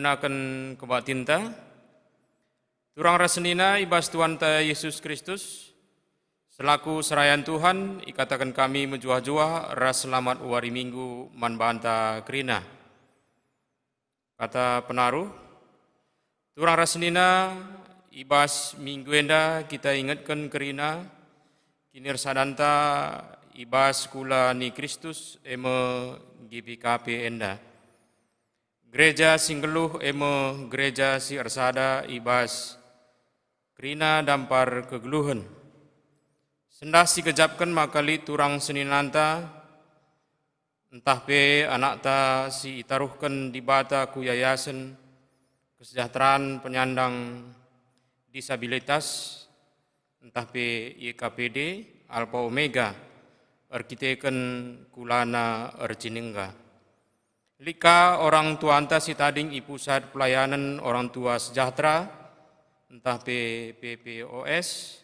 gunakan kebat tinta. Turang rasenina ibas Tuhan ta Yesus Kristus. Selaku serayan Tuhan, ikatakan kami menjuah-juah ras selamat wari minggu man banta kerina. Kata penaruh, turang rasenina ibas minggu enda kita ingatkan kerina, kinir sadanta ibas kula ni Kristus eme GPKP enda. Gereja singgeluh eme gereja si arsada ibas kerina dampar kegeluhan. Sendah si kejapkan makali turang seninanta, entah pe anak ta si itaruhkan di bata ku yayasan kesejahteraan penyandang disabilitas, entah pe YKPD, Alpha Omega, arkiteken kulana erciningga. Lika orang tua anta si tading i pusat pelayanan orang tua sejahtera, entah pe PPOS,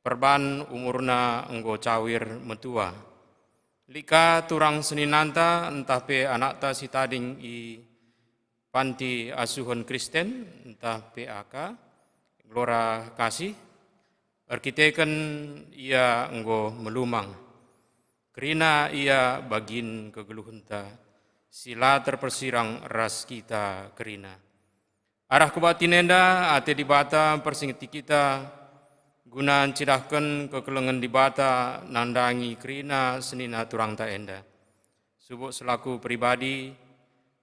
perban umurna enggo cawir metua. Lika turang seninanta entah pe anak ta si tading i panti asuhan Kristen, entah PAK, Gelora Kasih, arkiteken ia enggo melumang. Kerina ia bagin kegeluhunta, sila terpersirang ras kita kerina. Arah kebatinenda ate di bata persingiti kita, guna cidahkan kekelengan di bata nandangi kerina senina turang ta enda. Subuk selaku pribadi,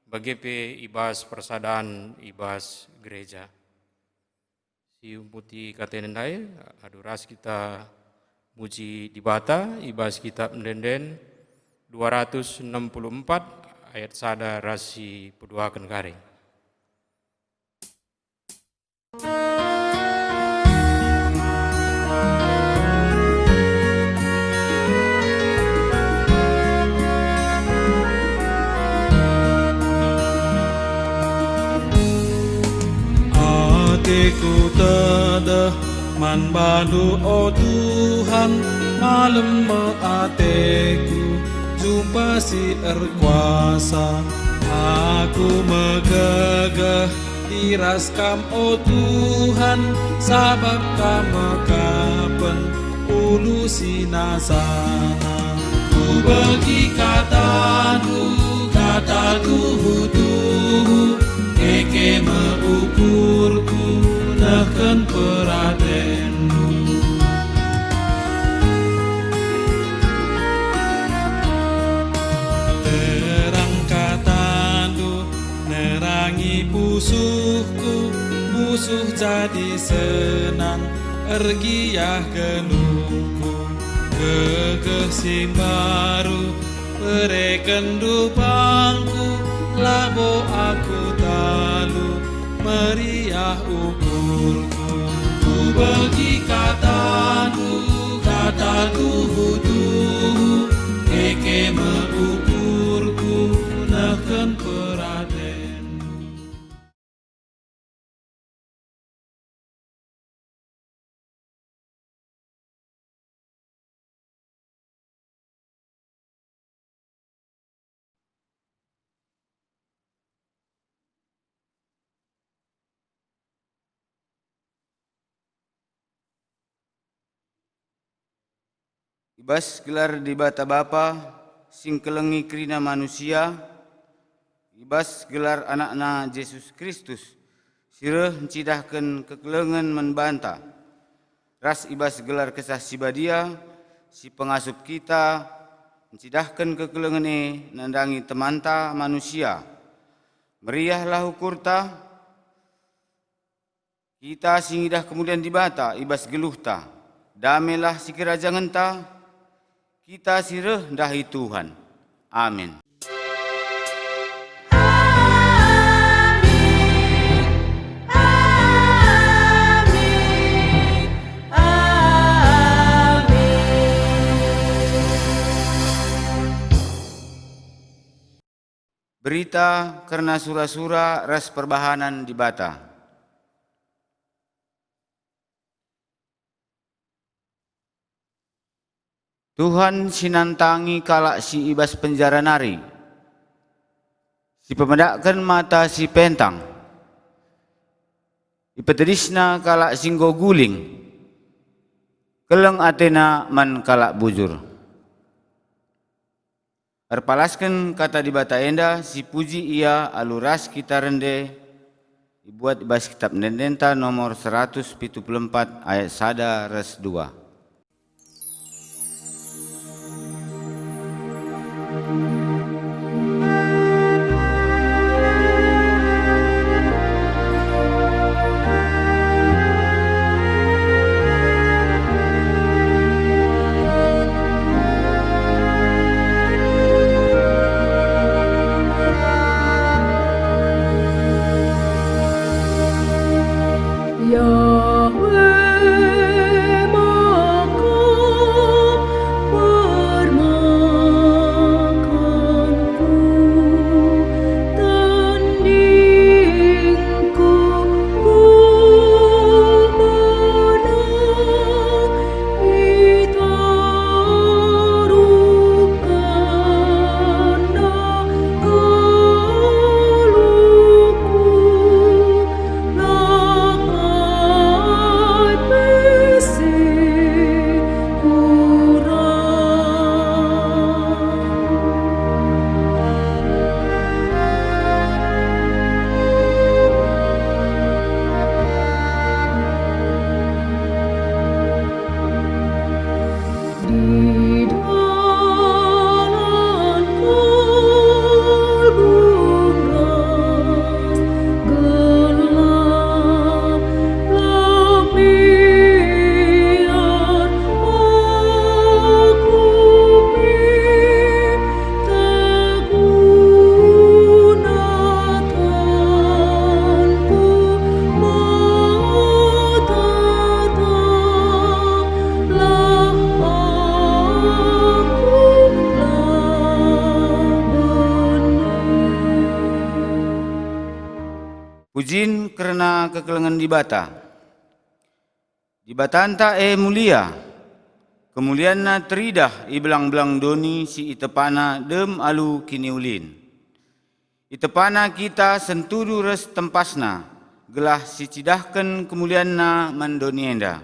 bagepe ibas persadaan ibas gereja. Si umputi katenendai, aduras kita muji di bata, ibas kitab mendenden 264 ayat sada rasi peduakan garing. Ku tedah man bandu oh Tuhan, malam meateku jumpa si erkuasa. Aku megegeh diraskam oh Tuhan, sabab kamekapen ulu sinasana. Ku bagi kataku hutuhu, keke mengukurku neken peratenmu. Terang kataku nerangi pusuhku, musuh jadi senang ergiah genuhku. Gegeh simbaru pereken dupangku, labo aku talu meriah ukurku. Ku bagi kataku hutuhu, keke mengukurku neken peratenmu. Ibas gelar di bata Bapa, sing kelengi kerina manusia, ibas gelar anakna Yesus Kristus, sireh cidahkan kekelengan membanta. Ras ibas gelar kesah sibadia, si pengasup kita, mencidahkan kekelengan nandangi temanta manusia. Meriahlah ukurta, kita singidah kemudian dibata ibas geluhta, damelah si kerajaan ta, kita sireh dahi Tuhan. Amin. Berita karena sura-sura ras perbahanan di bata. Tuhan sinantangi kalak si ibas penjara nari, si pemedakkan mata si pentang, ipetedisna kalak singgo guling, keleng atena man kalak bujur. Arpalaskan kata di bata enda, si puji ia aluras kita rende, dibuat ibas kitab Nendenta nomor 174 ayat 1 res 2. Pujin kerana kekelengan di bata. Di batanta mulia. Kemulianna teridah ibelang-belang doni si itepana dem alu kini ulin. Itepana kita sentudu res tempasna. Gelah si cidahkan kemulianna man doni enda.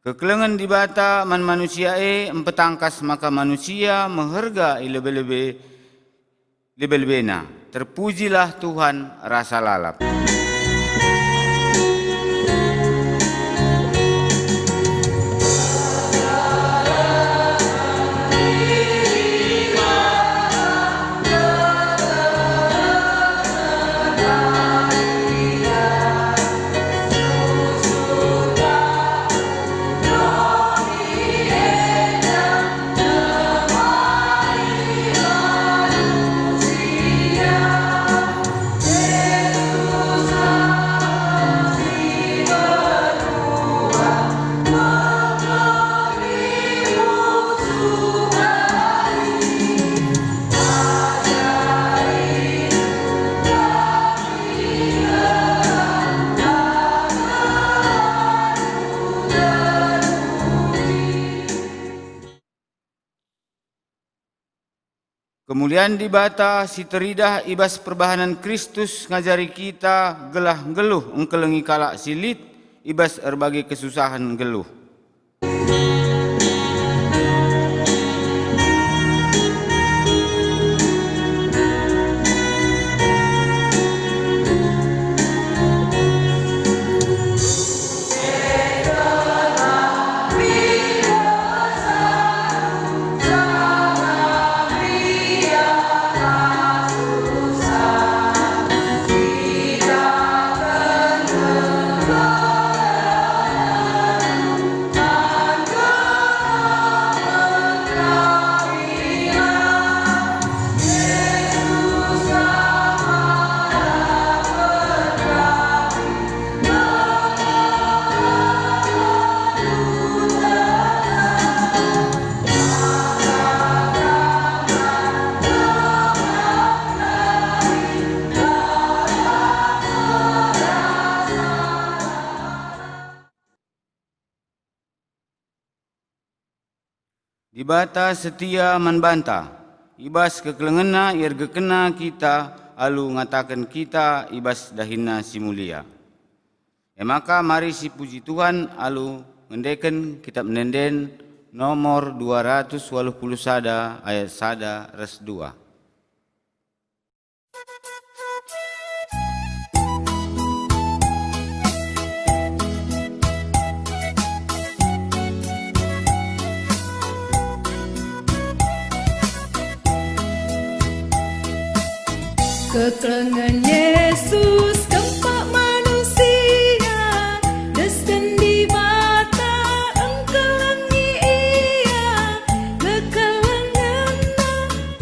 Kekelengan di bata man manusia empetangkas maka manusia meherga lebih-lebihna. Terpujilah Tuhan rasa lalap. Kemuliaan di bata si teridah ibas perbahanan Kristus ngajari kita gelah geluh engkelengi kalak silit ibas berbagai kesusahan geluh. Di bata setia membanta, ibas kekelengena irgekena kita, alu ngatakan kita ibas dahina si mulia. Maka mari si puji Tuhan alu ngendeken kitab nenden nomor 281 ayat 1 res 2. Kekelengan Yesus gempak manusia, desken di mata engkelengi ia, kekelengan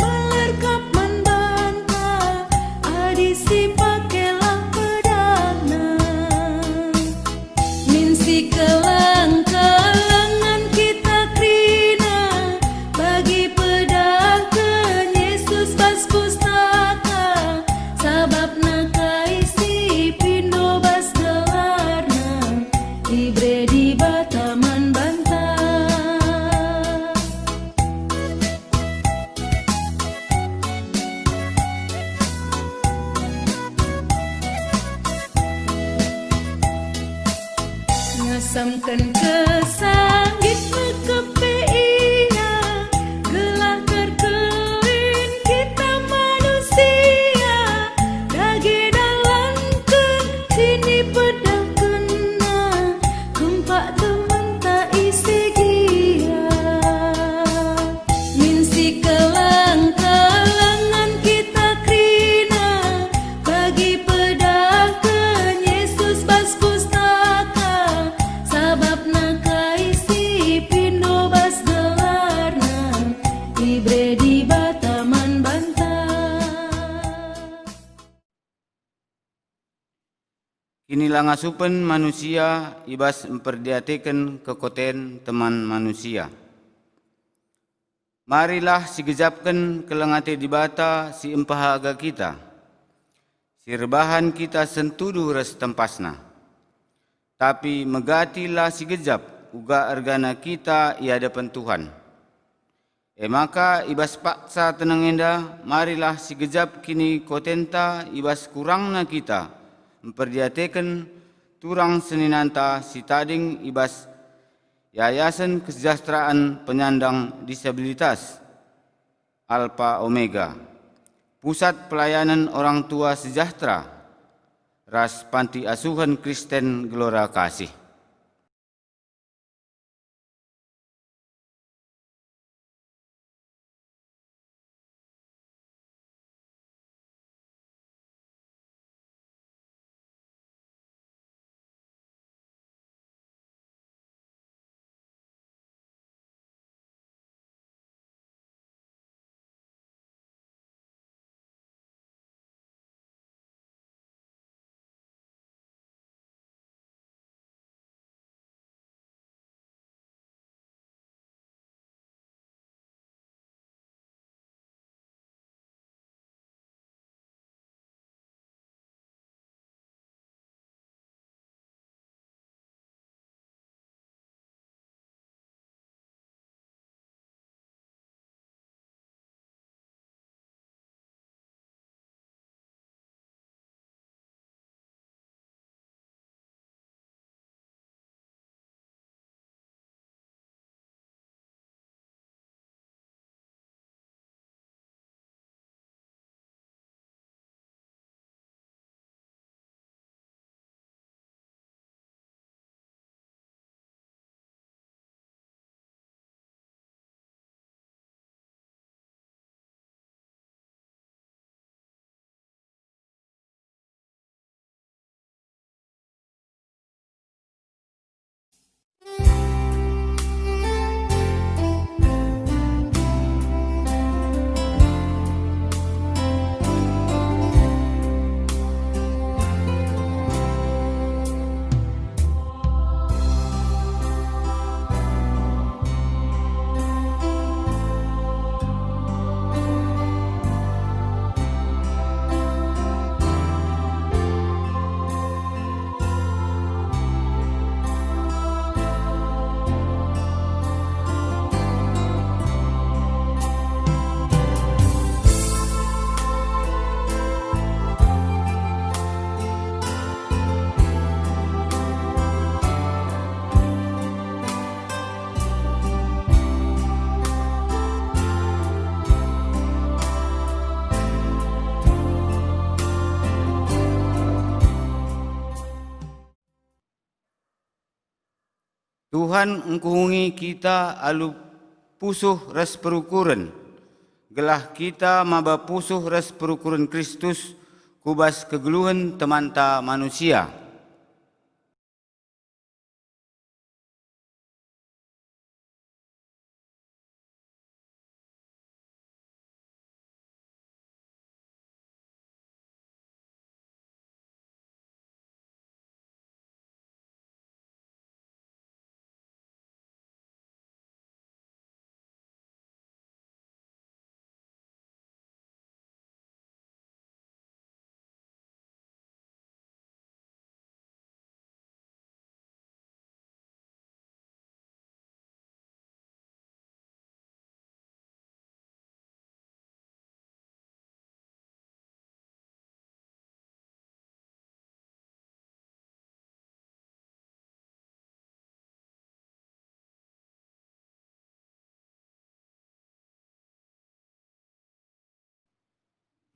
melerkap membantah, adisi pakelah pedana, minsi kelang-kelangan kita krina, bagi pedahkan Yesus bas pustaka, sabab na kaisi pindo bas gelarna, ibre di bataman bantah. Ngasamkan kesanggit mekepe ia, gelah terkelin kita manusia, dagi dalangkan sini pedang kena, gempak teman tak isi gia, minsi kelang-kelangan kita krina, bagi pedahkan Yesus bas pustaka, sabab na kaisi pindo bas gelarna, ibre di bataman bantah. Inilah ngasupen manusia ibas memperdiateken kekoten teman manusia. Marilah sigejapken kelengate di bata si empahaga kita, si rebahan kita sentuduh res tempasna. Tapi megatilah sigejap uga argana kita i hadapan Tuhan. Maka ibas paksa tenangenda, marilah sigejap kini kotenta ibas kurangna kita, memperdiateken turang seninanta si tading ibas Yayasan Kesejahteraan Penyandang Disabilitas Alpha Omega, Pusat Pelayanan Orang Tua Sejahtera, Ras Panti Asuhan Kristen Gelora Kasih. Tuhan engkuhungi kita alu pusuh res perukuran, gelah kita maba pusuh res perukuran Kristus kubas kegeluhan temanta manusia.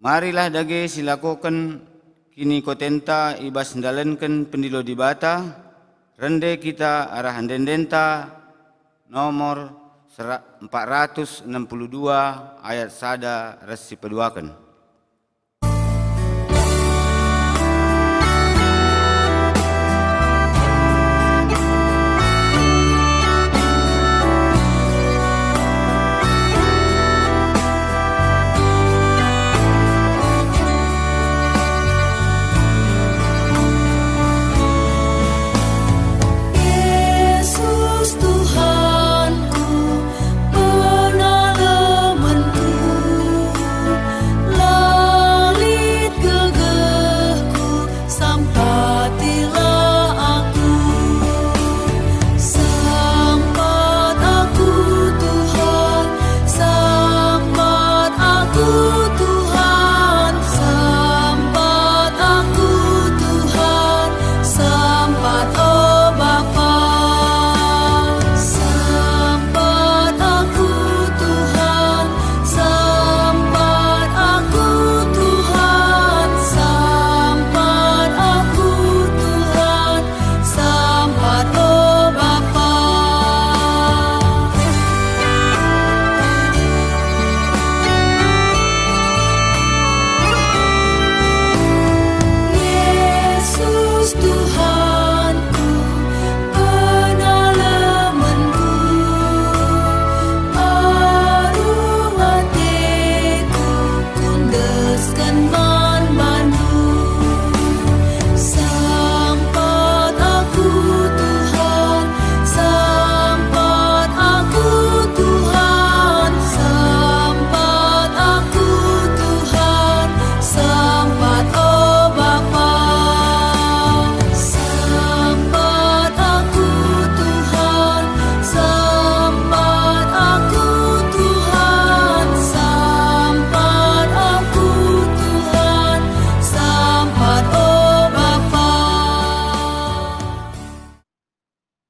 Marilah dage silakokan kini kotenta ibas ndalenken pendilo di bata, rende kita arah dendenta nomor 462 ayat sada resi peduakan.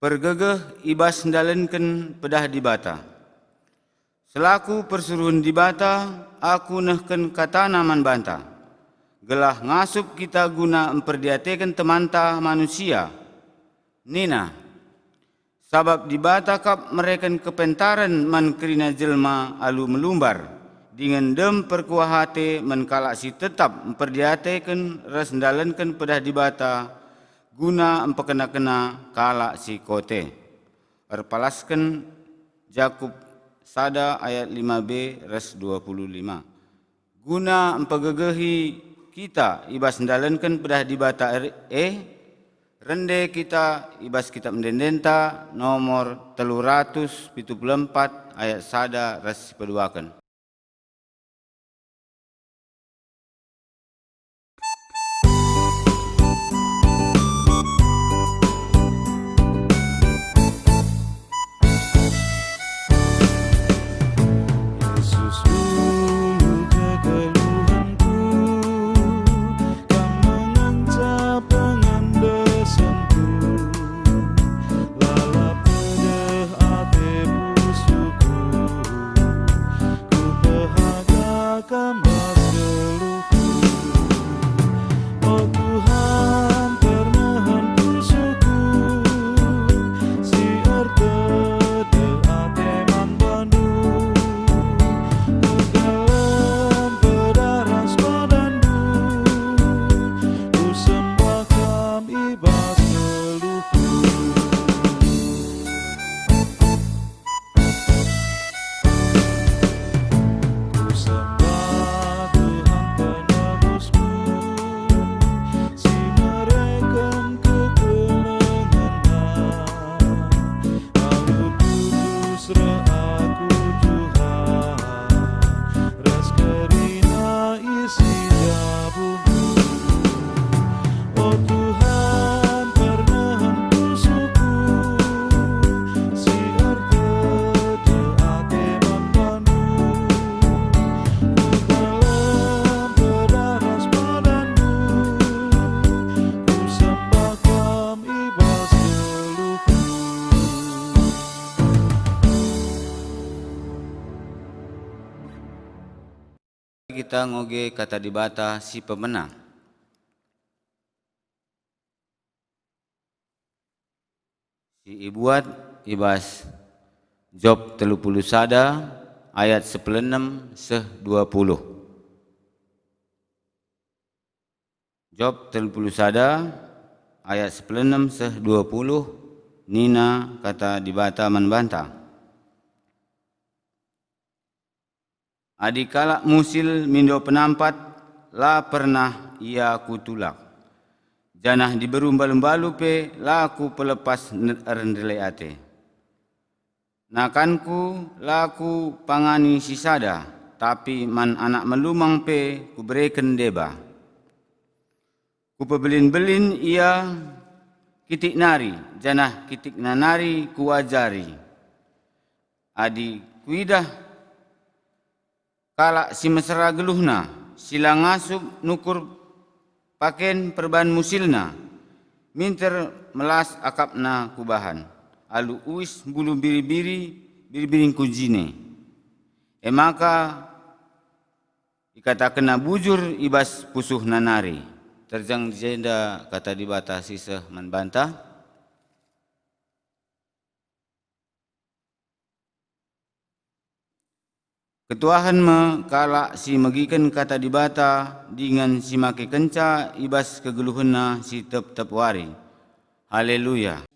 Pergegeh ibas ndalenken pedah di bata. Selaku persuruhan di bata, aku nehken kata naman banta. Gelah ngasup kita guna memperdiatekan temanta manusia. Nina, sabab di bata kap mereken kepentaran man kerina jelma alu melumbar. Dengan dem perkuahate menkalaksi tetap memperdiatekan res ndalenken pedah di bata. Guna empekena-kena kalak si kote. Erpalaskan Jakub sada ayat 5b res 25. Guna empegegehi kita ibas ndalenken pedah di bata rende kita ibas kitab mendendenta nomor 374 ayat sada res peduakan. Ku kita ngoge kata dibata si pemenang. Si ibuat ibas Job 30 sada ayat 16 seh 20. Job 30 sada ayat 16 seh 20 nina kata dibata membantah. Adikala musil mindo penampat la pernah ia kutulak. Janah diberumbalu-balu pe laku pelepas rendele ate. Nakanku laku pangani sisada, tapi man anak melumang pe kuberikan deba. Kupebelin-belin ia kitik nari, janah kitik nanari kuajari. Adi kuidah kalak si mesra geluhna, sila ngasup nukur paken perban musilna, minter melas akapna kubahan. Alu uis bulu biri-biring kujine. Emaka ikata kena bujur ibas pusuh nanari. Terjang jenda kata dibata sisah membantah. Ketuahan me kala si megikan kata dibata dengan si make kenca ibas kegeluhena si tep-tep wari. Haleluya.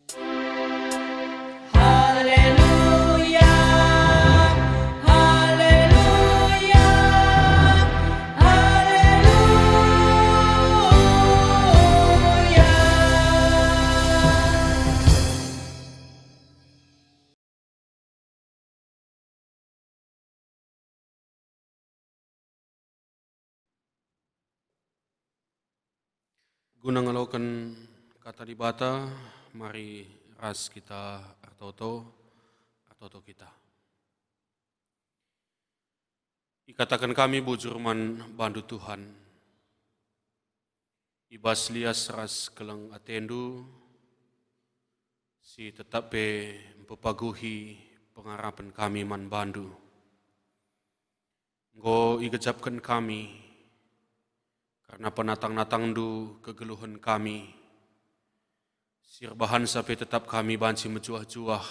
Guna ngelaukan kata dibata, mari ras kita artoto kita. Ikatakan kami bujurman bandu Tuhan. Ibas lias ras kelang atendu, si tetap be mempepaguhi pengarapan kami man bandu. Ngo igejapkan kami, karena penatang-natang du kegeluhan kami, sirbahan sampai tetap kami banci menjuah-juah,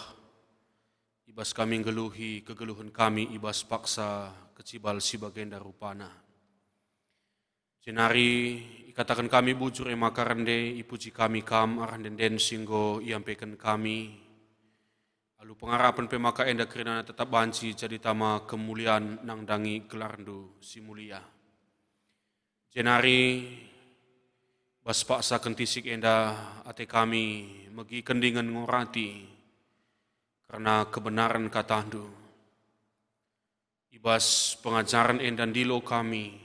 ibas kami ngeluhi kegeluhan kami, ibas paksa kecibal si bagenda rupana. Jenari ikatakan kami bujur emakarande, ipuji kami kam aranden den singgo iampaikan kami, alu pengarapan pemaka enda kerana tetap banci jadi tama kemuliaan nang dangi gelarndu si mulia. Jenari bas paksa kentisik enda ate kami megi kendingan ngorati karena kebenaran katandu. Ibas pengajaran enda dilo kami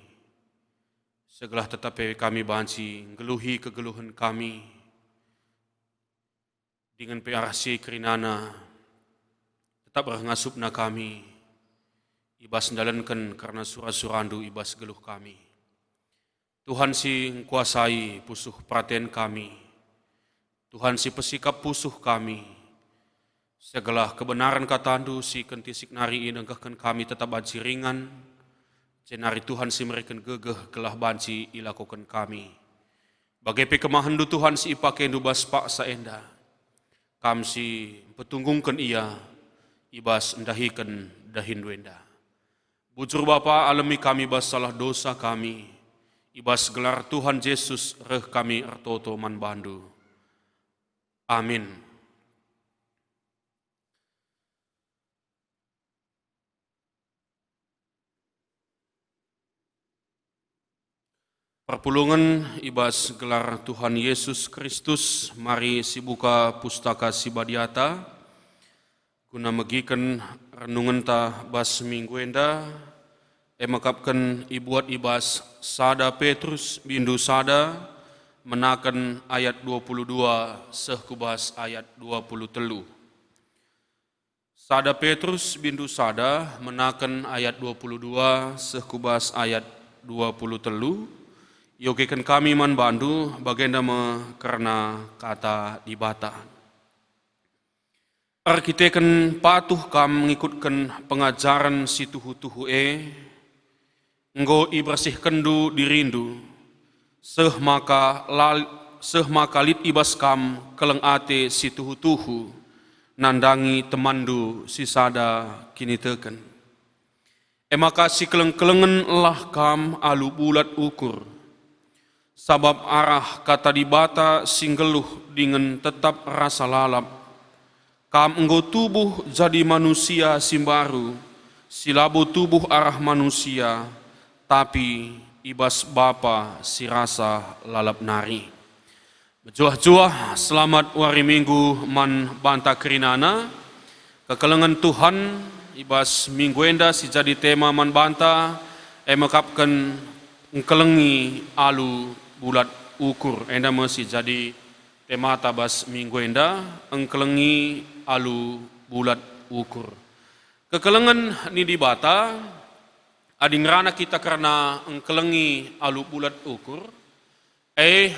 segala tetapi kami banci ngeluhi kegeluhan kami dengan PRC kerinana tetap berngasupna kami ibas ndalankan karena surah-surandu ibas geluh kami. Tuhan si kuasai pusuh perhatian kami. Tuhan si pesikap pusuh kami. Segala kebenaran katandu si kentisik nari inengkahkan kami tetap banci ringan. Jenari Tuhan si mereka gegeh kelah banci ilakukan kami. Bagai pekemahandu Tuhan si ipakendu bas paksa enda. Kam si petunggungkan ia ibas endahikan dahindu enda. Bujur Bapa alami kami bas salah dosa kami. Ibas gelar Tuhan Yesus reh kami artoto man bandu. Amin. Perpulungan ibas gelar Tuhan Yesus Kristus, mari sibuka pustaka Sibadiata, guna megikan renungan ta bas minggu enda, emakapkan ibuat ibas sada Petrus bindu sada menakan ayat 22 sehkubas ayat 23. Sada Petrus bindu sada menakan ayat 22 sehkubas ayat 23. Yogekan kami man bandu bagenda me karena kata dibata. Arkiteken patuh kam mengikutkan pengajaran si tuhu-tuhu Enggo ibersih kendu dirindu, seh maka lit ibas kam keleng ate si tuhu-tuhu, nandangi temandu si sada kini teken. Maka si keleng-kelengen lah kam alu bulat ukur, sabab arah kata dibata singgeluh dengan tetap rasa lalap. Kam enggo tubuh jadi manusia simbaru, silabo tubuh arah manusia, tapi ibas bapa si rasa lalap nari. Berjuah-juah selamat wari minggu man banta kerinana, kekelengan Tuhan ibas minggu enda si jadi tema man banta, mekapkan engkelengi alu bulat ukur, enda masih jadi tema tabas minggu enda, engkelengi alu bulat ukur. Kekelengan ni di bata, adingrana kita karena engkelengi alu bulat ukur,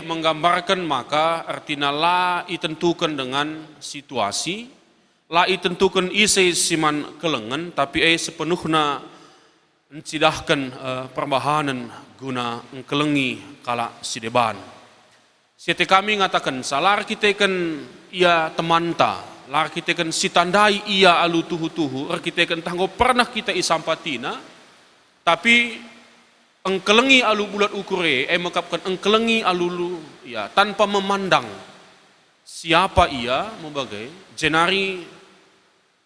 menggambarkan maka artinya la itentukan dengan situasi, la itentukan isi siman kelengan, tapi sepenuhnya mencidahkan perbahanan guna engkelengi kala sideban. Siete kami ngatakan salar kita kan ia temanta, lar kita kan sitandai ia alu tuhu-tuhu, kita kan tanggo pernah kita isampatina, tapi engkelengi alu bulat ukure, mengkapkan engkelengi alulu, ya tanpa memandang siapa ia, membagai jenari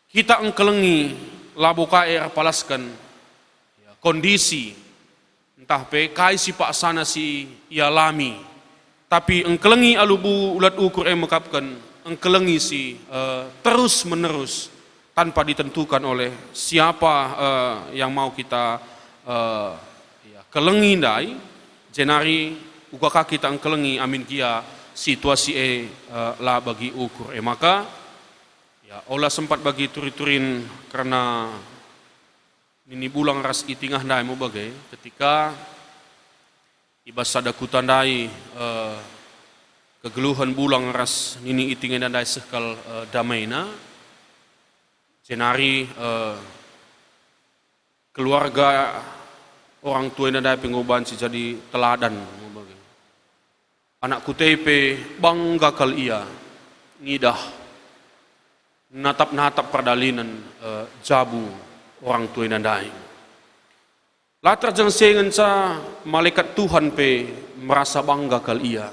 kita engkelengi laboka palaskan ya, kondisi entah pe kai si pak sana si ia lami, tapi engkelengi alu bulat ukur mengkapkan engkelengi si terus menerus tanpa ditentukan oleh siapa yang mau kita kelengi dai, jenari ugaka kita engkelengi amin kia situasi la bagi ukur. Maka ya olah sempat bagi turi-turin karena ini bulang ras itingah dai mau bagai ketika ibas sada kutandai kegeluhan bulang ras nini itingah dai sekal damaina, jenari keluarga orang tua yang ada pengoban si jadi teladan. Anak kutepe bangga kal ia ngidah natap-natap perdalinan jabu orang tua yang ada. Latar jang sengen sa malaikat Tuhan pe merasa bangga kal ia.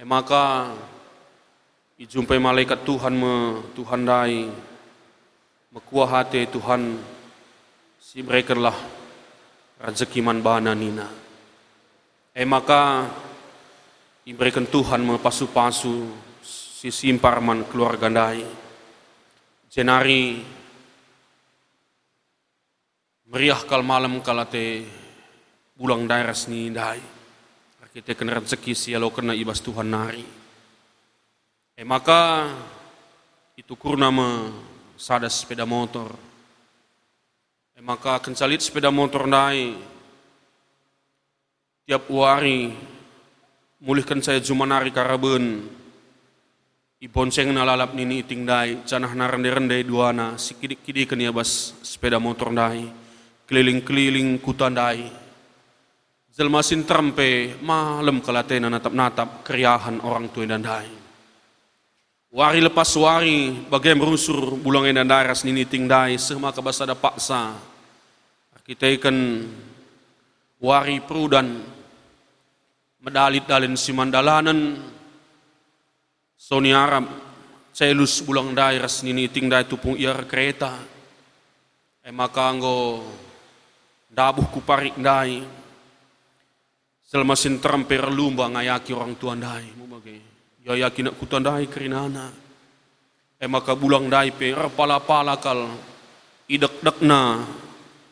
Maka ijumpai malaikat Tuhan Tuhan dai mekuah hati Tuhan si berikanlah rezeki man bana nina. Maka diberikan Tuhan mepasu-pasu si simparman keluarga dai. Jenari meriah kal malam kalate bulang daeras ni dai. Kita kena rezeki si alo kena ibas Tuhan nari. Maka itu kurna sada sepeda motor. Maka kencalit sepeda motor nai tiap hari mulihkan saya jumanari karaben ibonseng nalalap nini iting dai canah narende-rende duana sikidi kenia bas sepeda motor nai keliling-keliling kutan dai jelmasin trempe malam kalatena natap-natap keriahan orang tua dan dai wari lepas wari bagai merusur bulang dan daras nini iting dai semua kabasada paksa kita ikan wari prudan medalit dalin simandalanan soni Arab celus bulang dairas nini ting dai tupung iar kereta maka anggo dabuh kuparik dai selmasin teremper lumba ngayaki orang tuan dai mubagai ya yakin nak kutan dai kerinana maka bulang dai pe pala-pala kal idek-dekna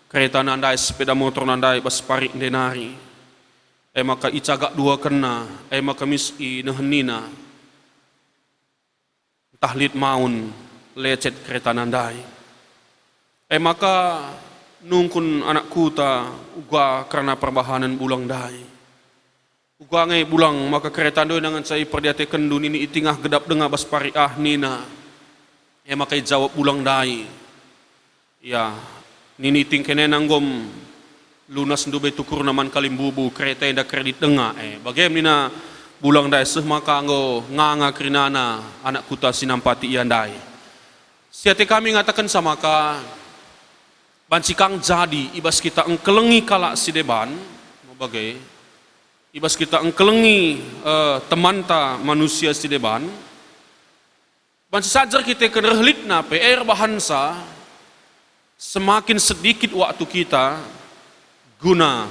kereta nandai sepeda motor nandai bas parik denari maka icagak dua kena maka misi nehenina tahlit maun lecet kereta nandai maka nungkun anak kuta uga karena perbahanan bulang dai uga ngai bulang maka kereta doi dengan saya perdiate kendu ini itingah gedap dengar bas parik nina maka jawab bulang dai ya nini ting kene nanggom lunas ndube tukur naman kalimbubu kereta enda kredit denga bagaimana bulang dai seh maka anggo nganga krinana anak kuta sinampati iandai. Siate kami ngatakan sama ka bancikang jadi ibas kita engkelengi kala sideban bagai ibas kita engkelengi temanta manusia sideban banci sajar kita kenerhlit na PR bahansa semakin sedikit waktu kita guna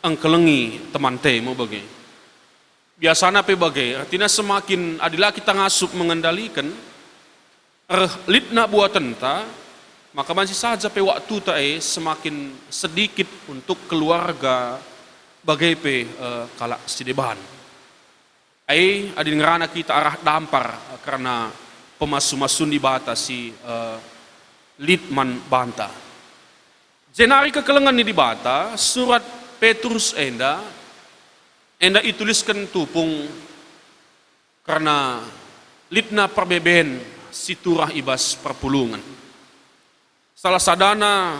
engkelengi teman te mau bagai biasanya pe bagai artinya semakin adilah kita ngasup mengendalikan litna buatan ta maka masih saja pe waktu ta semakin sedikit untuk keluarga bagai pe kalak sideban adi ngerana kita arah dampar karena pemasu-masun di batasi litman banta jenari kekelengan di bata surat Petrus enda ituliskan tupung karena litna perbeben siturah ibas perpulungan salah sadana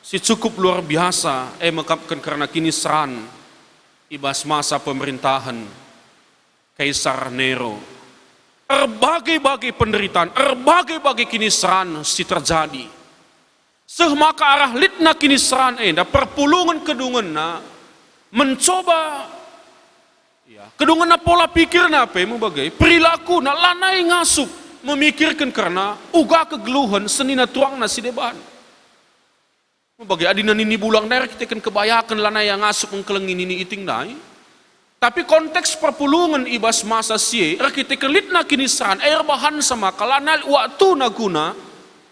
si cukup luar biasa mengungkapkan karena kini seran ibas masa pemerintahan Kaisar Nero berbagai-bagai penderitaan, berbagai-bagai kiniseran si terjadi. Maka arah litna kiniseran perpulungan kedungan na mencoba kedungan na pola pikir na mau bagai perilaku na lanai ngasup memikirkan karena uga kegeluhan senina tuang na si deban. Mau bagai adina nini bulang daerah kita kan kebayakan lanai yang ngasup mengkelengin ini iting dai. Tapi konteks perpulungan ibas masa sie, kita kelitna kinisan, bahan sama kalana waktu naguna,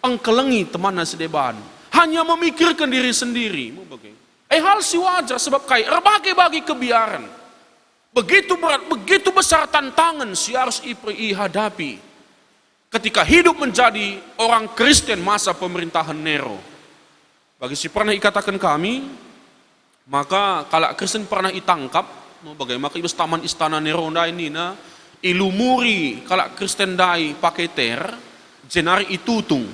engkelengi teman sedeban. Hanya memikirkan diri sendiri. Hal si wajar sebab kai berbagai-bagai kebiaran. Begitu berat, begitu besar tantangan si harus hadapi. Ketika hidup menjadi orang Kristen masa pemerintahan Nero. Bagi si pernah ikatakan kami, maka kalau Kristen pernah ditangkap, bagaimana ibas taman istana Nero ini na ilumuri kalau Kristen dai pakai ter jenari itutung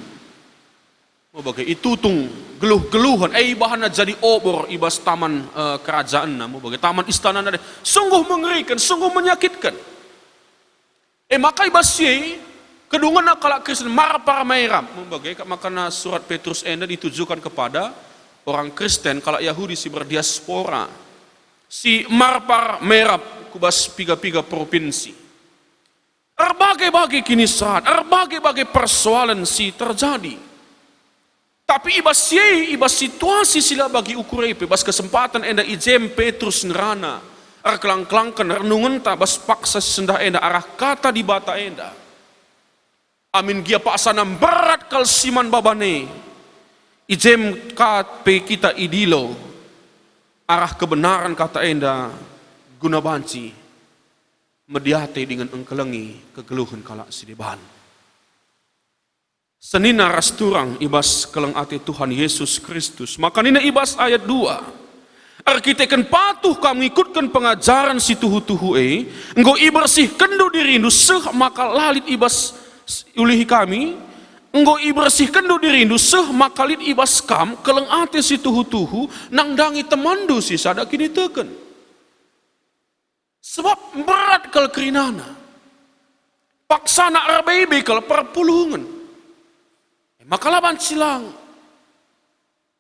bagai itutung geluh-geluhan bahana jadi obor ibas taman kerajaan na bagai taman istana na sungguh mengerikan sungguh menyakitkan maka ibas ye kedungan kalau Kristen marah para merah bagai makanya surat Petrus enda ditujukan kepada orang Kristen kalau Yahudi si berdiaspora si marpar merap kubas piga-piga provinsi. Berbagai-bagai kinisahan, berbagai-bagai persoalan si terjadi. Tapi ibas situasi sila bagi ukurepe, bas kesempatan enda ijem Petrus nerana, kelang-kelangkan renungan ta bas paksa sendah enda arah kata di bata enda. Amin gia paksanam berat kal siman babane, ijem kape kita idilo, arah kebenaran kata enda guna banci mediate dengan engkelengi kegeluhan kalak sideban. Senina rasturang ibas keleng ate Tuhan Yesus Kristus. Maka nina ibas ayat 2. Arkiteken patuh kami ikutkan pengajaran si tuhu-tuhu enggo ibersih kendu dirindu seh maka lalit ibas ulihi kami enggo ibersihkan do dirindu seh makalit ibas kam keleng ate si tuhu-tuhu nang dangi temandu si sada kini teken. Sebab berat kal kerinana. Paksana arbebe kal perpulungan. Maka laban silang.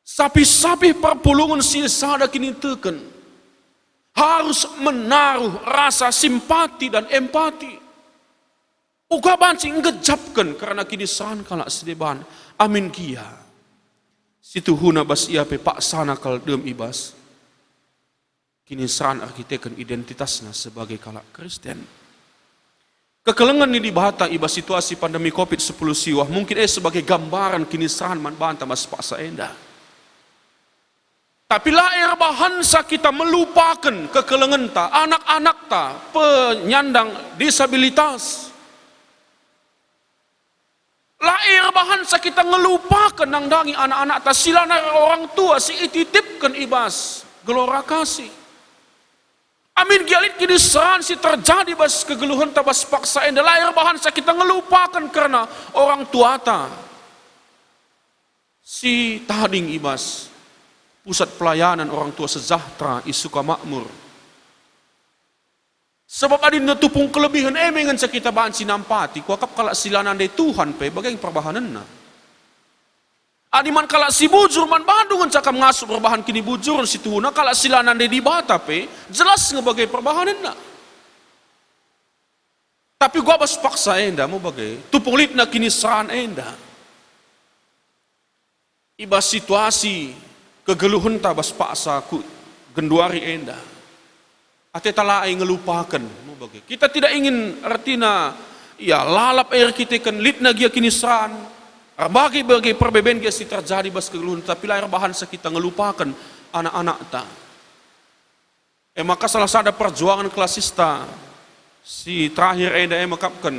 Sapi-sapi perpulungan si sada kini teken. Harus menaruh rasa simpati dan empati. Uga banci ngejapkan karena kini san kalak sedeban amin kia. Situ huna bas ia pe paksana kal dem ibas. Kini san arkiteken identitasnya sebagai kalak Kristen. Kekelengan ini dibahata ibas situasi pandemi COVID-10 siwah mungkin sebagai gambaran kini san man banta mas paksa enda. Tapi lahir bahansa kita melupakan kekelengan ta, anak-anak ta, penyandang disabilitas. Lahir bahansa kita ngelupakan nang dangi anak-anak ta silana orang tua si ititipkan ibas gelora kasih. Amin gialit kini san si terjadi bas kegeluhan ta bas paksa enda lahir bahansa kita ngelupakan karena orang tua ta si tading ibas pusat pelayanan orang tua sejahtera i Sukamakmur. Sebab adina tupung kelebihan emengan sa kita bansi nampati, kuakap kalak silanan dari Tuhan pe bagai perbahanan na. Adiman kalak si bujur man bandungan cakap ngasup perbahan kini bujur si tuhuna kalak silanan dari dibata pe jelas ngebagai perbahanan na. Tapi gua bas paksa enda mau bagai tupung litna kini seraan enda. Ibas situasi kegeluhan ta bas paksa ku genduari enda. Ate talai ngelupakan mau bagai. Kita tidak ingin artina ya lalap air kita kan litna gia kini seraan. Bagi perbedaan gia si terjadi bas kegeluhan tapi lahir bahan kita ngelupakan anak-anak ta. Maka salah satu perjuangan klasista si terakhir enda makapkan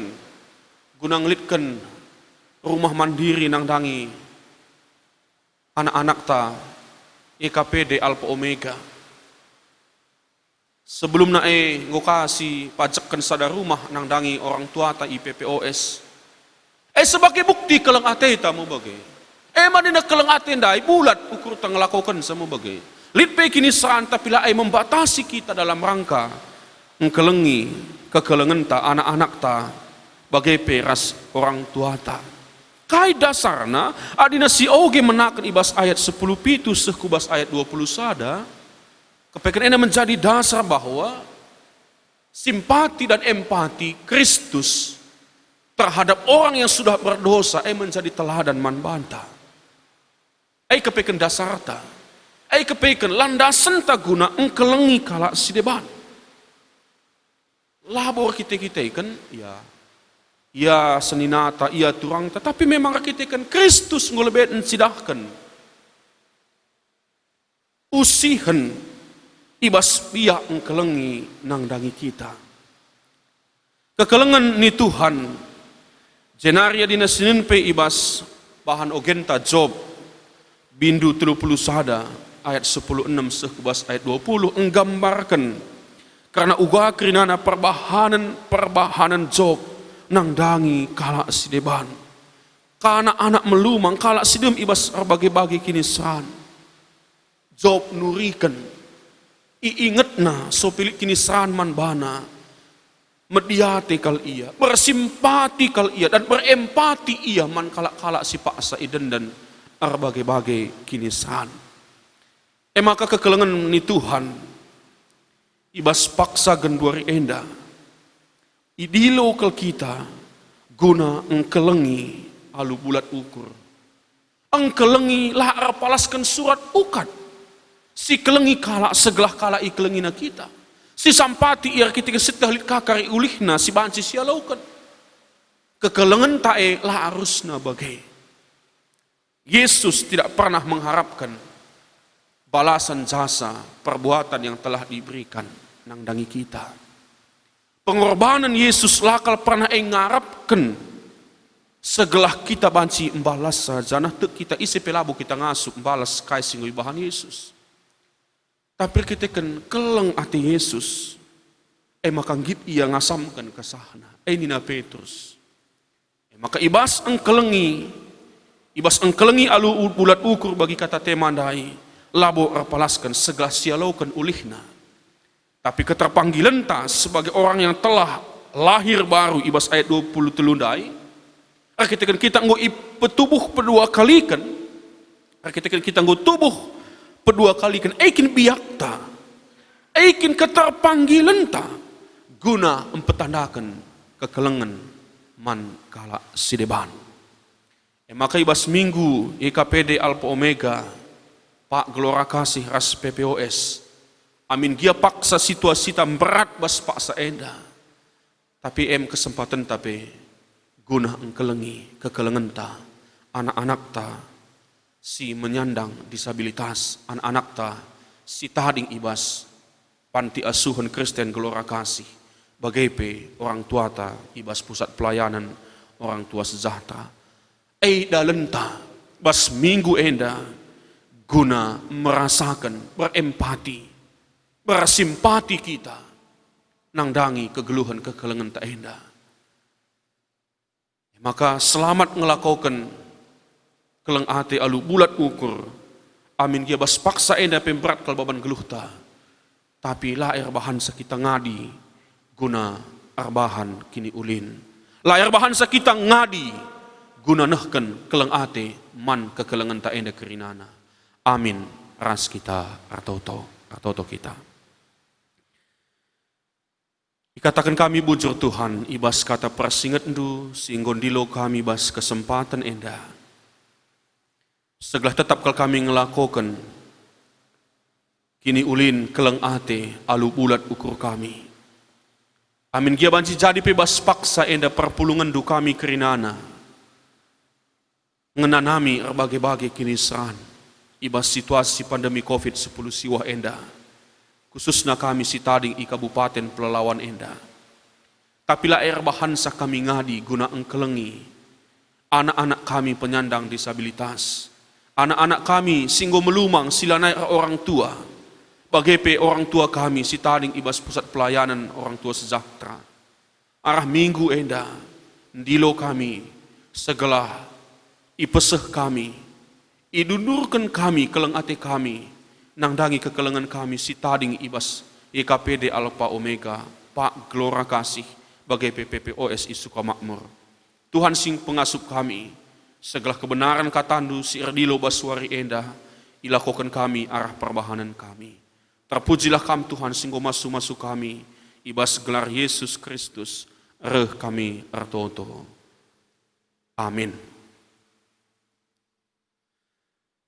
gunang litkan rumah mandiri nang dangi anak-anak ta EKPD Alpha Omega. Sebelum nae ngokasi pajakkan sada rumah nang dangi orang tua ta IPPOS. Sebagai bukti keleng ate ta mo bagai. Manina keleng ate ndai bulat ukur ta ngelakukan sama bagai. Litpe kini saan tapi la membatasi kita dalam rangka ngkelengi kekelengan ta anak-anak ta bagai peras orang tua ta. Kai dasarna adina si oge menakan ibas ayat 10 pitu sekubas ayat 20 sada. Kepekan ini menjadi dasar bahwa simpati dan empati Kristus terhadap orang yang sudah berdosa menjadi teladan man banta. Kepekan dasar ta. Kepekan landasan ta guna engkelengi kala sideban. Labor kita kan ya seninata, ya turang tetapi memang kita kan Kristus ngolebet sidahkan. Usihan ibas pia engkelengi nang dangi kita. Kekelengan ni Tuhan jenaria dina Senin pe ibas bahan ogenta Job bindu 30 sada ayat 16 sekubas ayat 20 enggambarkan karena uga kerinana perbahanan Job nang dangi kala sideban. Karena anak melumang kala sidem ibas bagi-bagi kini san. Job nurikan iingetna so pilik kini san man bana mediate kal ia bersimpati kal ia dan berempati ia man kala si paksa iden dan bagi-bagi kini san. Maka kekelengan ni Tuhan ibas paksa genduari enda idilo kal kita guna engkelengi alu bulat ukur engkelengi lah palaskan surat ukat si kelengi kala segelah kala ikelengi na kita si sampati ia kita setahlit kakari ulihna si banci sia laukan kekelengan tae lah arusna bagai Yesus tidak pernah mengharapkan balasan jasa perbuatan yang telah diberikan nang dangi kita. Pengorbanan Yesus lakal pernah ngarapkan segelah kita banci membalas saja nah tek kita isi pelabu kita ngasup membalas kai singui bahan Yesus. Tapi kita kan keleng ati Yesus. Maka git ia ngasamkan kesahna. Nina Petrus. Maka ibas engkelengi alu bulat ukur bagi kata temandai. Labo arpalaskan segala sialaukan ulihna. Tapi keterpanggilan ta sebagai orang yang telah lahir baru ibas ayat 20 telundai. Kita nggo petubuh pedua kali kan. Kita nggo tubuh pedua kali kan aikin biakta aikin keterpanggilan ta guna mempetandakan kekelengan man kala sideban. Maka ibas minggu EKPD Alpha Omega Pak Gelora Kasih ras PPOS amin gia paksa situasi tam berat bas paksa enda tapi kesempatan tapi guna engkelengi kekelengan ta anak-anak ta si menyandang disabilitas anak-anak ta si tading ibas panti asuhan Kristen Gelora Kasih bagai orang tua ta ibas pusat pelayanan orang tua sejahtera dalenta bas minggu enda guna merasakan berempati bersimpati kita nang dangi kegeluhan kekelengan ta enda. Maka selamat ngelakukan keleng ate alu bulat ukur Amin gia bas paksa enda pemberat kal baban geluh ta. Tapi la bahan sakita ngadi guna arbahan kini ulin. La bahan sakita ngadi guna nehken keleng ate man kekelengan ta enda kerinana. Amin ras kita artoto kita. Ikatakan kami bujur Tuhan, ibas kata persingat ndu, singgondilo kami bas kesempatan enda. Segala tetap kal kami ngelakokan, kini ulin keleng ate alu bulat ukur kami. Amin gia banci jadi bebas paksa enda perpulungan du kami kerinana. Ngenanami berbagai-bagai kini seran, ibas situasi pandemi COVID-10 siwah enda. Khususnya kami si tading i Kabupaten Pelalawan enda. Tapi la bahansa kami ngadi guna engkelengi anak-anak kami penyandang disabilitas. Anak-anak kami singgo melumang sila naik orang tua. Bagepe orang tua kami si tading ibas pusat pelayanan orang tua sejahtera. Arah minggu enda ndilo kami segala ipeseh kami. Idundurkan kami keleng ate kami. Nangdangi kekelengan kami si tading ibas IKPD Alpha Omega Pak Gelora Kasih bagai PPPOSI Sukamakmur. Tuhan sing pengasup kami segala kebenaran katandu si Erdilo Baswari enda ilakokan kami arah perbahanan kami. Terpujilah kami Tuhan singgo masuk kami ibas gelar Yesus Kristus reh kami artoto. Amin.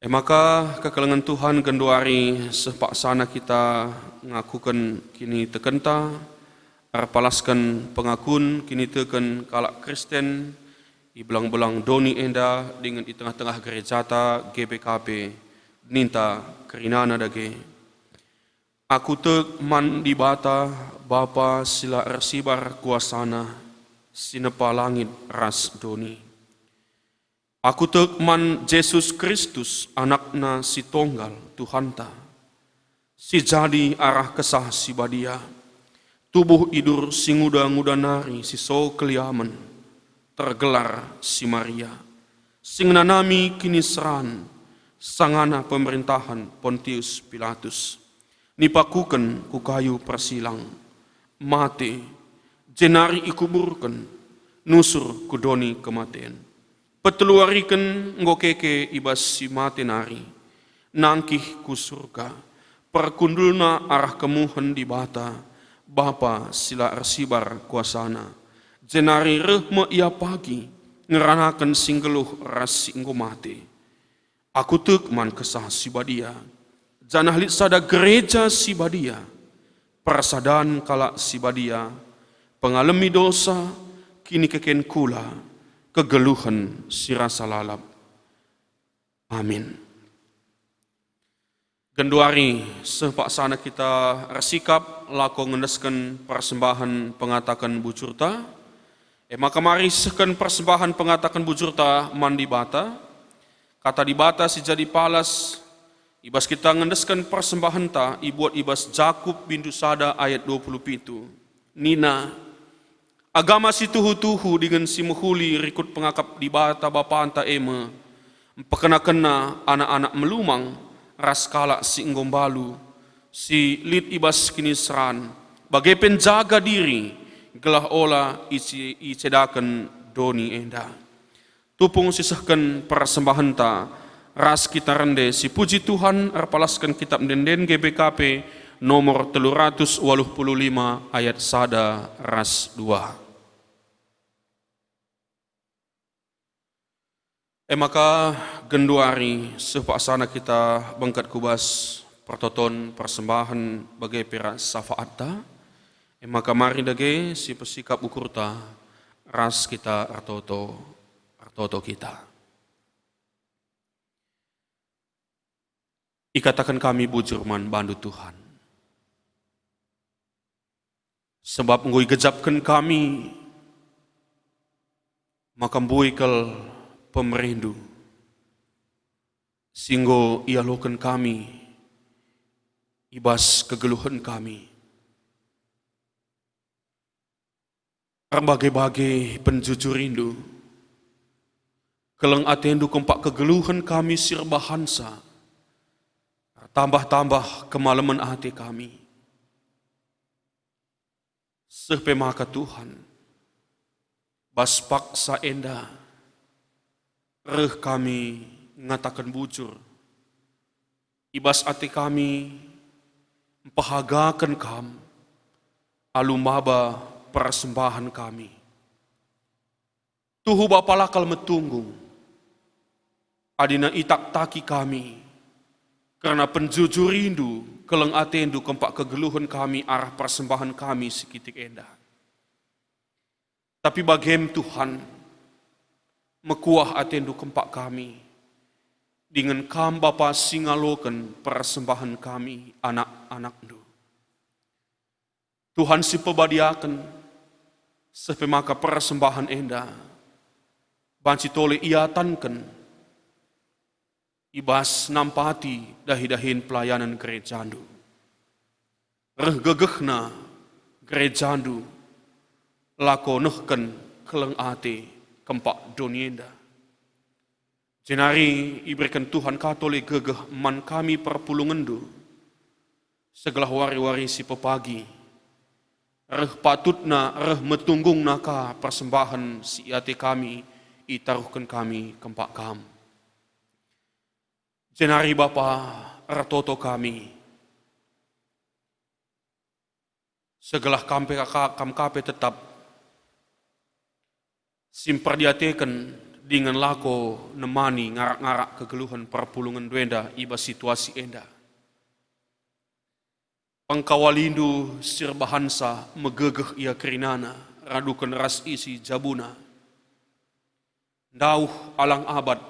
Maka kekelengan Tuhan genduari sepaksana kita ngakukan kini tekenta, arpalaskan pengakun kini teken kalak Kristen, ibelang-belang doni enda dengan di tengah-tengah gerejata GBKP, ninta kerinana dage. Aku tek man di bata, Bapa sila ersibar kuasana, sinepa langit ras doni. Aku tekman Yesus Kristus anakna si tonggal Tuhanta. Si jadi arah kesah si badia. Tubuh idur si nguda-nguda nari si so keliaman. Tergelar si Maria. Sing nanami kini seran. Sangana pemerintahan Pontius Pilatus. Nipakuken ku kayu persilang. Mate. Jenari ikuburken. Nusur kudoni kematian. Peteluarikan ngokeke ibas si mati nari, nangkih ku surga, perkundulna arah kemuhan di bata, Bapa sila ersibar kuasana, jenari rehme ia pagi, ngeranakan singgeluh ras singgo mati. Aku tekman kesah si badia, janah sada gereja si badia, persadan kalak si badia, pengalami dosa, kini keken kula, kegeluhan si rasa lalap. Amin. Genduari sepaksana kita resikap lako ngendeskan persembahan pengatakan bujurta. Maka mari seken persembahan pengatakan bujurta mandi bata. Kata di bata si jadi palas. Ibas kita ngendeskan persembahan ta ibuat ibas Jakub bindu sada ayat 27. Nina agama si tuhu-tuhu dengan si muhuli rikut pengakap di bata bapa anta ema. Pekena-kena anak-anak melumang ras kalak si ngombalu. Si lid ibas kini seran. Bagai penjaga diri gelah ola icedakan doni enda. Tupung sisahkan persembahan ta. Ras kita rende si puji Tuhan arpalaskan kitab denden GBKP nomor 385 ayat sada ras 2. Maka genduari sepaksana kita bengkat kubas pertoton persembahan bagai pira syafaat. Maka mari dage si pesikap ukurta ras kita artoto kita. Ikatakan kami bujurman bandu Tuhan. Sebab ngui gejapkan kami maka buikal pemerindu, singgo ialokan kami, ibas kegeluhan kami. Berbagai-bagai penjujur rindu, keleng atendu kompak kegeluhan kami sirbahansa, tambah-tambah kemalaman hati kami. Sepemaka Tuhan, bas paksa enda, reh kami ngatakan bujur, ibas hati kami empahagakan kam, alumaba persembahan kami. Tuhu Bapa lakal metunggung, adina itak taki kami, karena penjujur rindu, keleng atendu kempak kegeluhan kami arah persembahan kami sekitik endah. Tapi bagem Tuhan, mekuah atendu kempak kami, dengan kam Bapa singaloken persembahan kami anak-anak du. Tuhan si pebadiaken, sepemaka persembahan endah, banci tole iatanken, ibas nampati dahi-dahin pelayanan gerejandu. Reh gegehna gerejandu, lako nehken keleng ate kempak donienda. Jenari iberikan Tuhan Katolik gegeh man kami perpulungendu, segala wari-wari si pepagi, reh patutna reh metunggung naka persembahan si ate kami, itaruhkan kami kempak kam. Jenari Bapa ratoto kami, segala kampe tetap simpardiateken dengan lako nemani ngarak-ngarak kegeluhan perpulungan duenda iba situasi enda. Pangkawalindu sirbahansa megegeh ia kerinana, radukan ras isi jabuna. Dauh alang abad,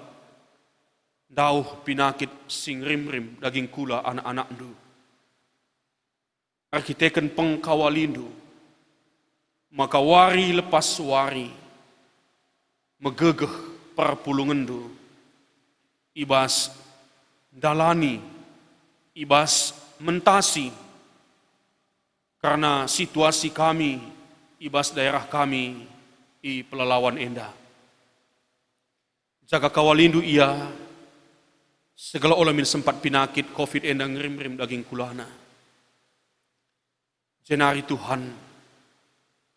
dauh pinakit sing rim-rim daging kula anak-anak du. Arkiteken pengkawalindu, maka wari lepas wari, megegeh perpulungan du. Ibas dalani, ibas mentasi, karena situasi kami, ibas daerah kami, i pelalawan endah. Jaga kawalindu ia, segala olamin sempat pinakit COVID endang rim-rim daging kulana. Jenari Tuhan,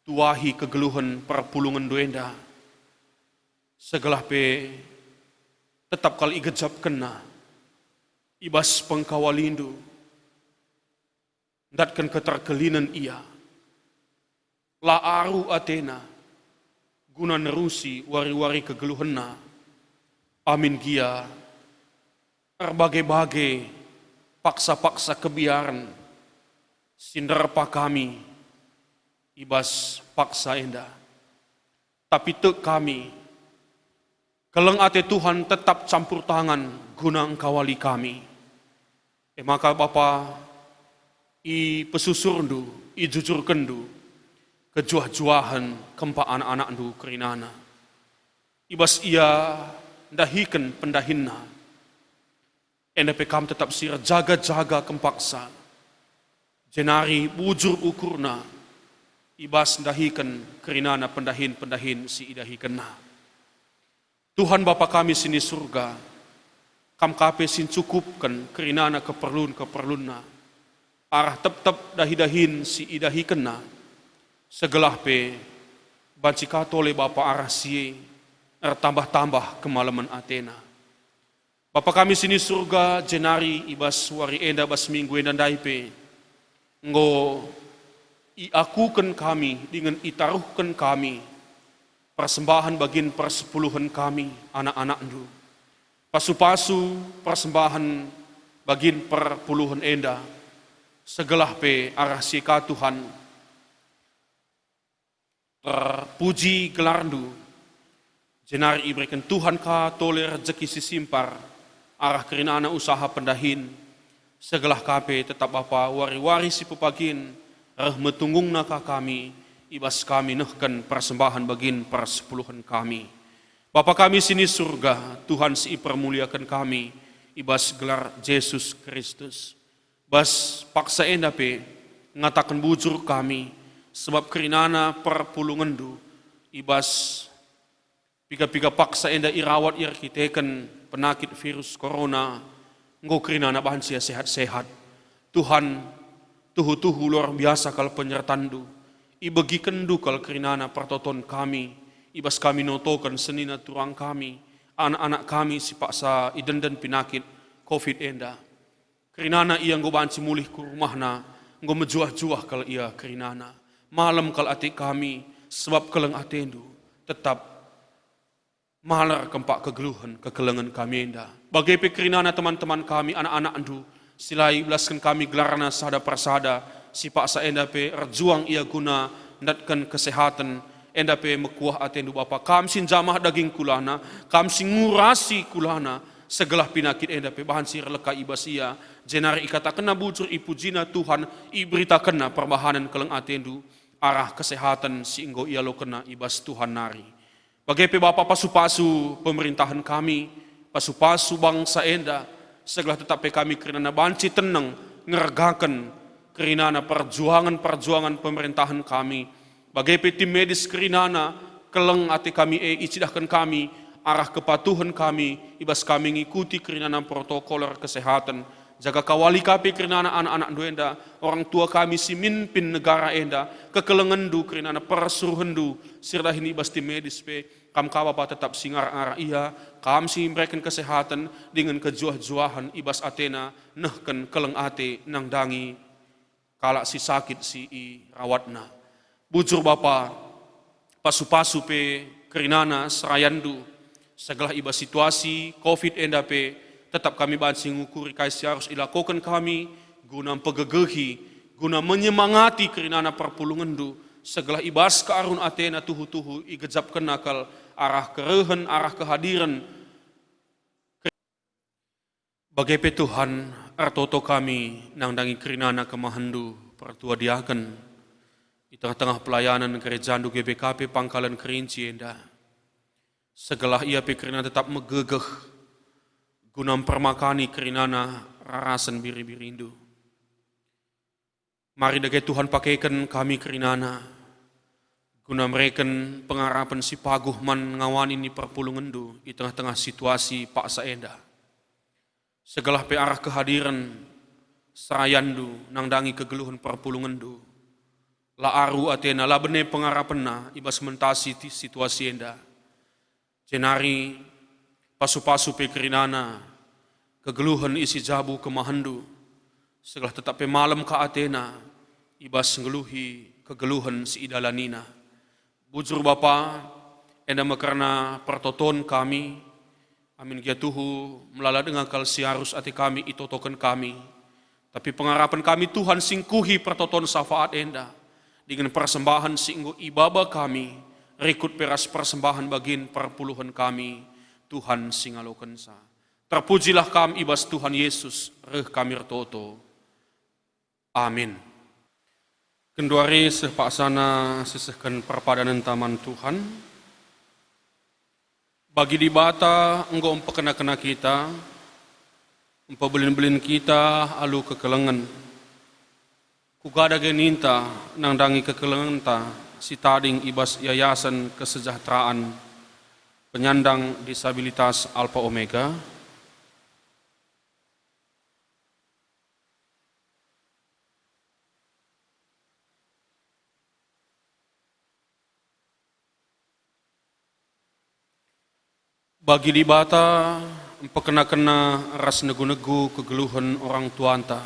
tuahi kegeluhan perpulungan duenda. Segala pe tetap kali igejap kena. Ibas pengkawalindu. Datkan keterkelinan ia. La aru Athena. Guna nerusi wari-wari kegeluhanna. Amin gia. Berbagai-bagai paksa-paksa kebiaran sinderpa kami ibas paksa endah. Tapi tek kami keleng ate Tuhan tetap campur tangan guna engkawali kami. Maka Bapa i pesusurndu, i jujurkendu kejuah-juahan kempa anak-anak du kerinana. Ibas ia dahiken pendahinna. NPK tetap sir jaga-jaga kempaksa. Jenari bujur ukurna. Ibas dahikan kerinana pendahin-pendahin si idahikenna. Tuhan Bapa kami sini surga. Kam kape sin cukupkan kerinana keperluan-keperluanna. Arah tetap dahi-dahin si idahikenna. Segelah pe banci katole Bapa arah siye. Tambah-tambah kemalaman Athena. Bapa kami sini surga, jenari ibas wari enda bas minggu enda daipe. Ngo iakukan kami dengan itaruhkan kami. Persembahan bagin persepuluhan kami, anak-anak du. Pasu-pasu persembahan bagin perpuluhan enda. Segelah pe arah sika Tuhan. Terpuji gelarndu. Jenari iberikan Tuhan ka tole rezeki sisimpar. Arah kerinana usaha pendahin, segelah kape tetap Bapa wari-wari si pepagin, reh metunggung naka kami, ibas kami nehken persembahan bagin persepuluhan kami. Bapa kami sini surga, Tuhan si permuliakan kami, ibas gelar Yesus Kristus. Bas paksa endape, ngatakan bujur kami, sebab kerinana perpulungan du, ibas piga-piga paksa enda irawat irkiteken penakit virus corona Engkau kerinana bahan sia sehat-sehat. Tuhan, tuhu-tuhu luar biasa kal penyertandu. Ibagi kendu kal kerinana pertoton kami. Ibas kami notokan senina turang kami. Anak-anak kami si paksa idenden pinakit COVID enda. Kerinana ia engkau bahan mulih ku rumahna. Engkau menjuah-juah kal ia kerinana. Malam kal atik kami sebab keleng atendu. Tetap malar kempak kegeluhan kekelengan kami enda. Bagai pekerinana teman-teman kami, anak-anak andu, silai belaskan kami gelarana sada persada, si paksa enda pe erjuang ia guna ndatkan kesehatan, enda pe mekuah atendu Bapa. Kam sin jamah daging kulana, kam sin ngurasi kulana, segelah pinakit enda pe bahan si releka ibas ia, jenari ikata kena bujur ipujina Tuhan, iberita kena perbahanan keleng atendu, arah kesehatan si enggo ia lo kena ibas Tuhan nari. Bagai pe Bapa pasu-pasu pemerintahan kami, pasu-pasu bangsa enda, segala tetap pe kami kerinana banci tenang, ngergakan kerinana perjuangan pemerintahan kami. Bagai pe tim medis kerinana, keleng ati kami icidahkan kami, arah kepatuhan kami, ibas kami ngikuti kerinana protokoler kesehatan, jaga kawali kapi kerinana anak-anak enda, orang tua kami si mimpin negara enda, kekelengendu kerinana persuruhendu, sirdahin ibas tim medis pe, kam kawa tetap singar arah ia, kam si mereka kesehatan dengan kejuah-juahan ibas Athena, nehken keleng ate nang dangi, kalak si sakit si rawatna. Bujur Bapa, pasu-pasu pe kerinana serayandu, segala ibas situasi COVID enda pe, tetap kami bansi ngukuri kaisi harus ilakukan kami, guna pegegehi, guna menyemangati kerinana perpulungandu, segala ibas ke arun Athena tuhu-tuhu igejap kenakal, arah kerehen, arah kehadiran. Bagai pe Tuhan, artoto kami nang dangi kerinana kemahandu, pertua diaken, di tengah-tengah pelayanan gerejandu GBKP Pangkalan Kerinci enda. Segala ia pe kerinana tetap megegeh, guna permakani kerinana rarasan biri-birindu. Mari dagai Tuhan pakaikan kami kerinana, guna mereken pengarapan si paguh man ngawan ini perpulungandu di tengah-tengah situasi paksa enda. Segala pe arah kehadiran serayandu nang dangi kegeluhan perpulungandu. La aru Athena la bene pengarapanna ibas mentasi situasi enda. Jenari pasu-pasu pe kerinana kegeluhan isi jabu kemahandu. Segala tetap pe malam ka Athena ibas ngeluhi kegeluhan si idalanina. Bujur Bapa, enda mekarna pertoton kami, amin kia Tuhu melala dengan kal siarus ati kami itotokan kami. Tapi pengarapan kami Tuhan singkuhi pertoton syafaat enda, dengan persembahan singgo ibaba kami, rekut peras persembahan bagin perpuluhan kami, Tuhan singalokan sa. Terpujilah kami ibas Tuhan Yesus, reh kami retoto. Amin. Kenduari sepaksana sisihkan perpadanan taman Tuhan. Bagi di bata engkau empekena-kena kita, empebelin-belin kita alu kekelengan. Kugada geninta nang dangi kekelengan ta si tading ibas yayasan kesejahteraan penyandang disabilitas Alpha Omega. Bagi di bata, empekena-kena ras negu-negu kegeluhan orang tuanta.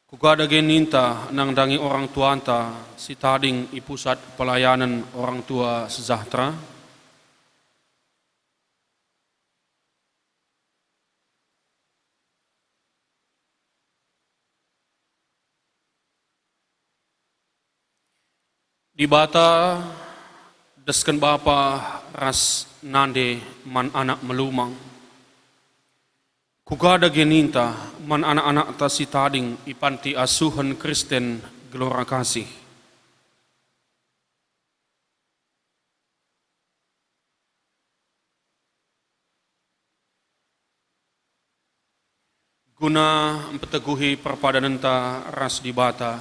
Kugada geninta nang dangi orang tuanta si tading i pusat pelayanan orang tua sejahtera. Di bata, desken Bapa ras nande man anak melumang. Kugada geninta man anak-anak ta si tading ipanti asuhan Kristen Gelora Kasih. Guna mempeteguhi perpadanan ta ras di bata,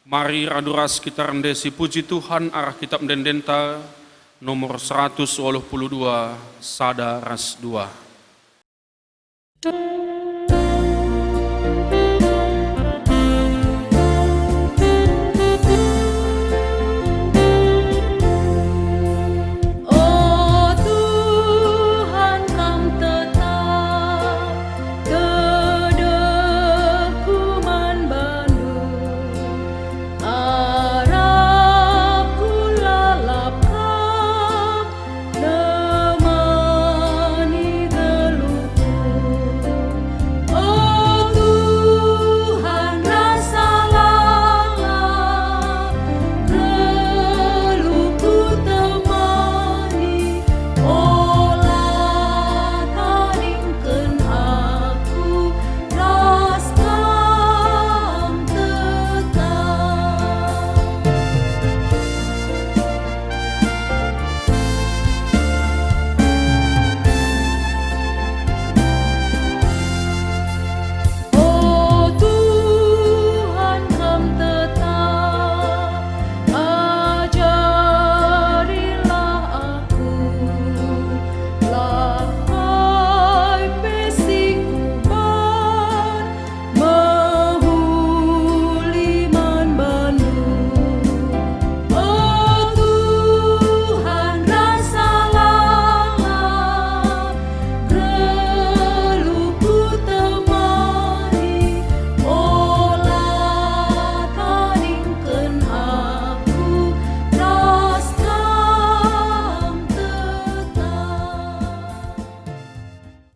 mari raduras kita rendesi puji Tuhan arah kitab mendendenta nomor 182 sada ras 2.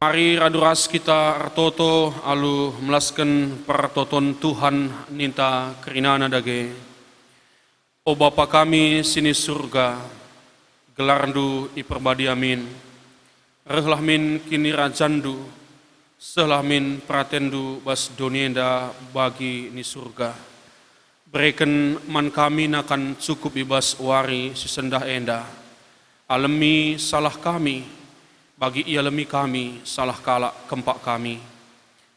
Mari raduras kita artoto alu melaskan pertoton Tuhan ninta kerinana dage. O Bapa kami sini surga, gelarndu iperbadi amin. Rehlah min kini rajandu, selah min pratendu bas donienda bagi ni surga. Berikan man kami nakan cukup ibas wari sisendah enda. Alemi salah kami, bagi ialemi kami salah kalak kempak kami.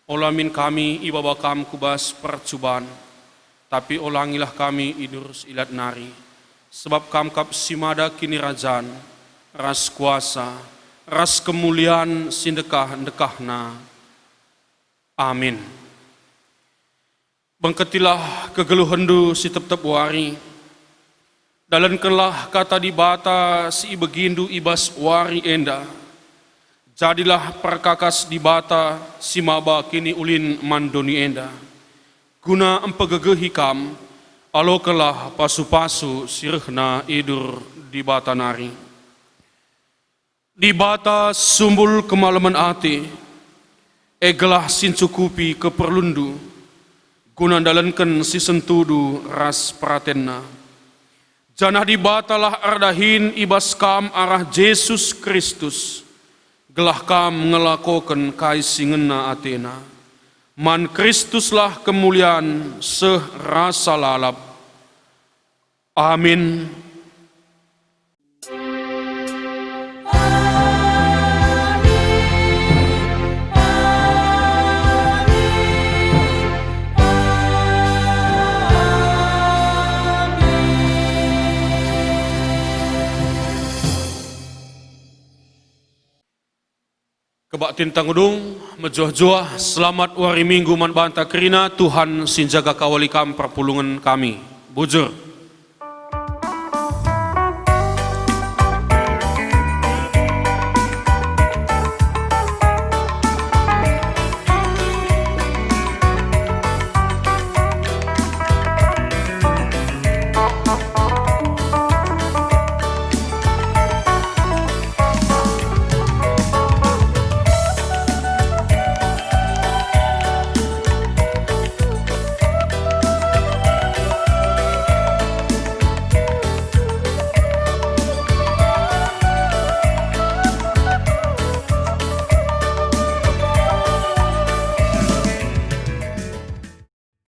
Olamin kami ibaba kam kubas percubaan, tapi ulangilah kami idurus ilat nari. Sebab kam kap simada kini rajan, ras kuasa, ras kemuliaan sindekah-dekahna. Amin. Bangketilah kegeluhendu si tep-tep wari, dalankanlah kata di bata si begindu ibas wari enda. Jadilah perkakas di bata si maba kini ulin mandoni enda. Guna empegegehi kam, alokelah pasu-pasu sirhna idur di bata nari. Di bata sumbul kemalaman ate, egelah sincukupi keperlundu, guna dalankan si sentudu ras pratenna. Janah di batalah ardahin ibas kam arah Yesus Kristus, gelah kam ngelakokan kaisingena atena. Man Kristuslah kemuliaan serasa lalap. Amin. Kebak tintang udung, mejuah-juah, selamat wari minggu man banta kerina, Tuhan sinjaga kawalikam perpulungan kami. Bujur.